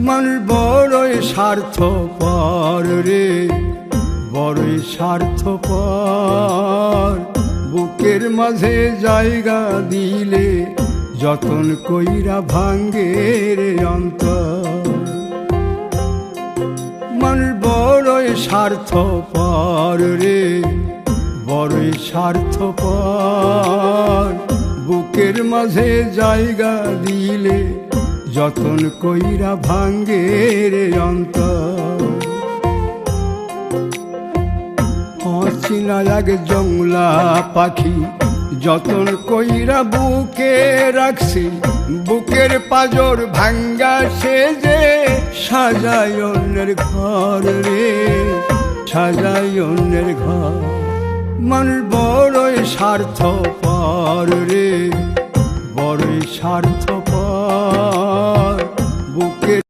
মানুষ বড়ই স্বার্থপর রে, বড়ই স্বার্থপর। বুকের মাঝে জায়গা দিলে যতন কইরা ভাঙ্গে রে অন্তর। মানুষ বড়ই স্বার্থপর রে, বড়ই স্বার্থপর। বুকের মাঝে জায়গা দিলে যতন কইরা ভাঙ্গে রে অন্তর। অচিনা এক জংলা পাখি যতন কইরা বুকে রাখছি, বুকের পাজর ভাঙ্গা সে যে সাজায় অন্যের ঘর রে, সাজায় অন্যের ঘর। মানুষ বড়ই স্বার্থপর রে, বড়ই স্বার্থপর। বুকের